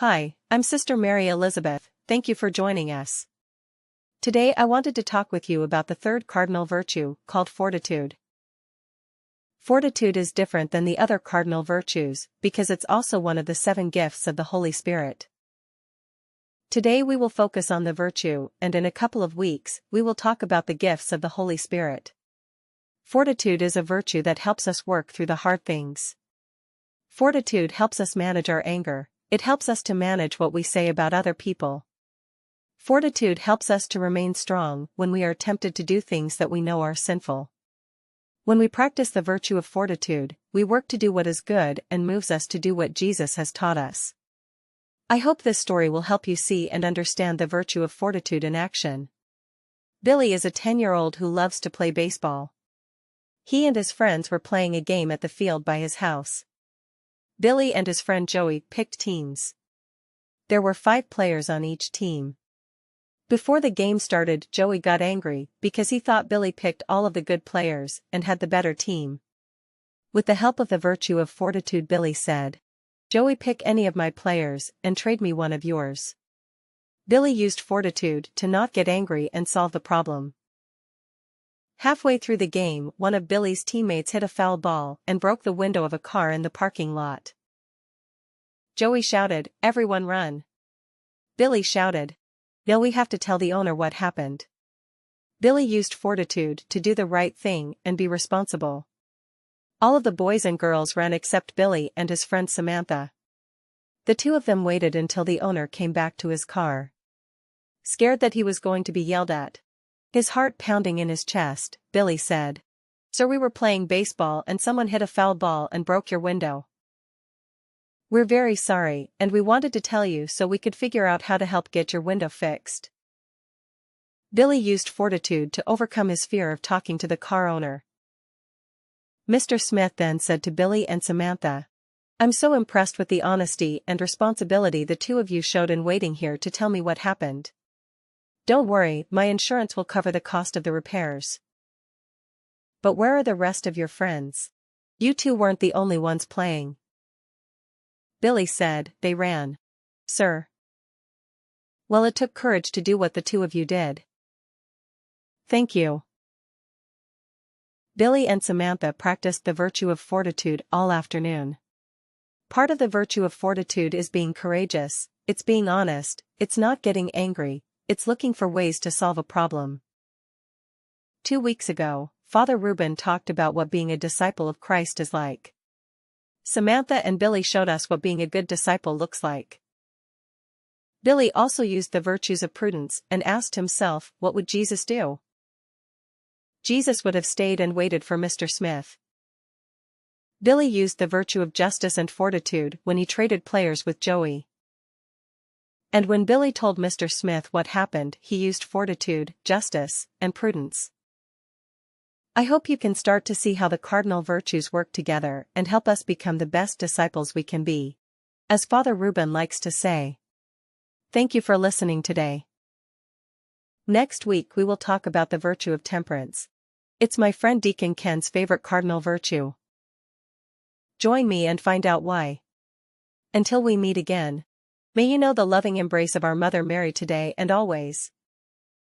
Hi, I'm Sister Mary Elizabeth, thank you for joining us. Today I wanted to talk with you about the third cardinal virtue, called fortitude. Fortitude is different than the other cardinal virtues, because it's also one of the 7 gifts of the Holy Spirit. Today we will focus on the virtue, and in a couple of weeks, we will talk about the gifts of the Holy Spirit. Fortitude is a virtue that helps us work through the hard things. Fortitude helps us manage our anger. It helps us to manage what we say about other people. Fortitude helps us to remain strong when we are tempted to do things that we know are sinful. When we practice the virtue of fortitude, we work to do what is good and moves us to do what Jesus has taught us. I hope this story will help you see and understand the virtue of fortitude in action. Billy is a 10-year-old who loves to play baseball. He and his friends were playing a game at the field by his house. Billy and his friend Joey picked teams. There were 5 players on each team. Before the game started, Joey got angry because he thought Billy picked all of the good players and had the better team. With the help of the virtue of fortitude, Billy said, "Joey, pick any of my players and trade me one of yours." Billy used fortitude to not get angry and solve the problem. Halfway through the game, one of Billy's teammates hit a foul ball and broke the window of a car in the parking lot. Joey shouted, "Everyone run." Billy shouted, "No, we have to tell the owner what happened." Billy used fortitude to do the right thing and be responsible. All of the boys and girls ran except Billy and his friend Samantha. The 2 of them waited until the owner came back to his car. Scared that he was going to be yelled at, his heart pounding in his chest, Billy said, "Sir, we were playing baseball and someone hit a foul ball and broke your window. We're very sorry, and we wanted to tell you so we could figure out how to help get your window fixed." Billy used fortitude to overcome his fear of talking to the car owner. Mr. Smith then said to Billy and Samantha, "I'm so impressed with the honesty and responsibility the 2 of you showed in waiting here to tell me what happened. Don't worry, my insurance will cover the cost of the repairs." "But where are the rest of your friends? You 2 weren't the only ones playing." Billy said, "They ran, sir." "Well, it took courage to do what the 2 of you did." "Thank you." Billy and Samantha practiced the virtue of fortitude all afternoon. Part of the virtue of fortitude is being courageous, it's being honest, it's not getting angry, it's looking for ways to solve a problem. 2 weeks ago, Father Ruben talked about what being a disciple of Christ is like. Samantha and Billy showed us what being a good disciple looks like. Billy also used the virtues of prudence and asked himself, what would Jesus do? Jesus would have stayed and waited for Mr. Smith. Billy used the virtue of justice and fortitude when he traded players with Joey. And when Billy told Mr. Smith what happened, he used fortitude, justice, and prudence. I hope you can start to see how the cardinal virtues work together and help us become the best disciples we can be. As Father Ruben likes to say. Thank you for listening today. Next week we will talk about the virtue of temperance. It's my friend Deacon Ken's favorite cardinal virtue. Join me and find out why. Until we meet again, may you know the loving embrace of our Mother Mary today and always.